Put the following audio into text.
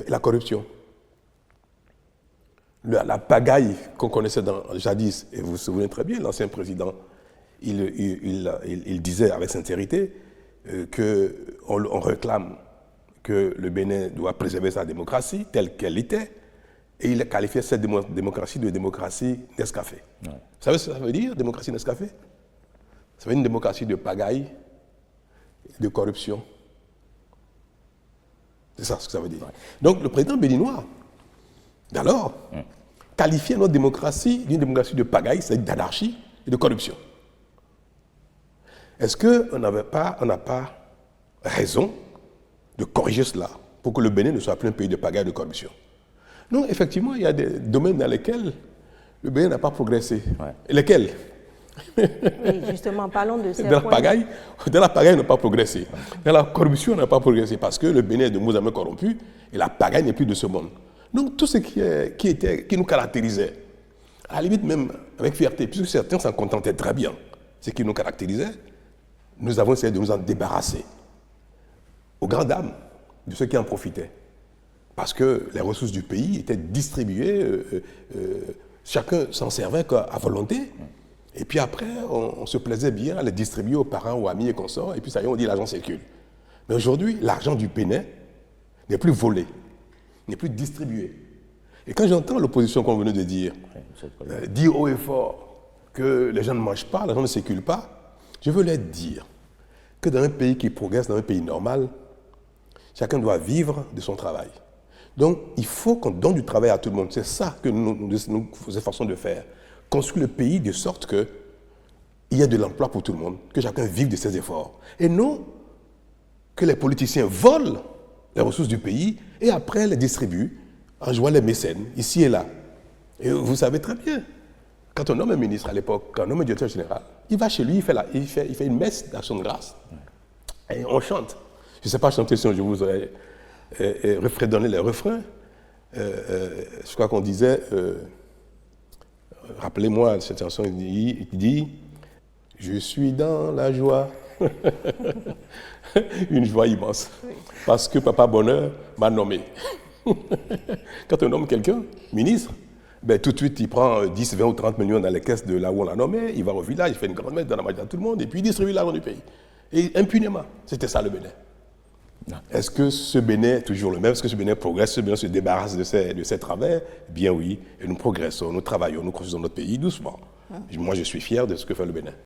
la corruption. La pagaille qu'on connaissait jadis, et vous vous souvenez très bien, l'ancien président, il disait avec sincérité qu'on réclame que le Bénin doit préserver sa démocratie telle qu'elle était, et il qualifiait cette démocratie de démocratie Nescafé. Ouais. Vous savez ce que ça veut dire, démocratie Nescafé? Ça veut dire une démocratie de pagaille, de corruption. C'est ça ce que ça veut dire. Ouais. Donc le président béninois, d'alors, qualifiait notre démocratie d'une démocratie de pagaille, c'est-à-dire d'anarchie et de corruption. Est-ce qu'on n'a pas raison de corriger cela pour que le Bénin ne soit plus un pays de pagaille et de corruption? Non, effectivement, il y a des domaines dans lesquels le Bénin n'a pas progressé. Ouais. Et lesquels? Oui, justement, parlons de ces points. Dans la pagaille, on n'a pas progressé. Dans la corruption, on n'a pas progressé parce que le Bénin est de moins en moins corrompu et la pagaille n'est plus de ce monde. Donc, tout ce qui nous caractérisait, à la limite même avec fierté, puisque certains s'en contentaient très bien, ce qui nous caractérisait, nous avons essayé de nous en débarrasser, aux grandes dames de ceux qui en profitaient. Parce que les ressources du pays étaient distribuées, chacun s'en servait à volonté, et puis après, on se plaisait bien à les distribuer aux parents, aux amis et consorts, et puis ça y est, on dit l'argent circule. Mais aujourd'hui, l'argent du Bénin n'est plus volé, n'est plus distribué. Et quand j'entends l'opposition qu'on venait de dire, dire haut et fort que les gens ne mangent pas, l'argent ne circule pas, je veux leur dire que dans un pays qui progresse, dans un pays normal, chacun doit vivre de son travail. Donc, il faut qu'on donne du travail à tout le monde. C'est ça que nous nous efforçons de faire. Construire le pays de sorte qu'il y ait de l'emploi pour tout le monde, que chacun vive de ses efforts. Et non que les politiciens volent les ressources du pays et après les distribuent en jouant les mécènes, ici et là. Et vous savez très bien, quand on nomme un ministre à l'époque, quand on nomme un directeur général, il va chez lui, il fait une messe d'action de grâce. Et on chante. Je ne sais pas chanter si je vous aurais donné les refrains. Je crois qu'on disait, rappelez-moi cette chanson, il dit « Je suis dans la joie ». Une joie immense. Parce que Papa Bonheur m'a nommé. Quand on nomme quelqu'un, ministre, ben, tout de suite, il prend 10, 20 ou 30 millions dans les caisses de là où on l'a nommé, il va au village, il fait une grande messe dans la majorité à tout le monde, et puis il distribue l'argent du pays. Et impunément, c'était ça le Bénin. Est-ce que ce Bénin est toujours le même? Est-ce que ce Bénin progresse? Ce Bénin se débarrasse de ses travers? Bien oui, et nous progressons, nous travaillons, nous construisons notre pays doucement. Moi, je suis fier de ce que fait le Bénin.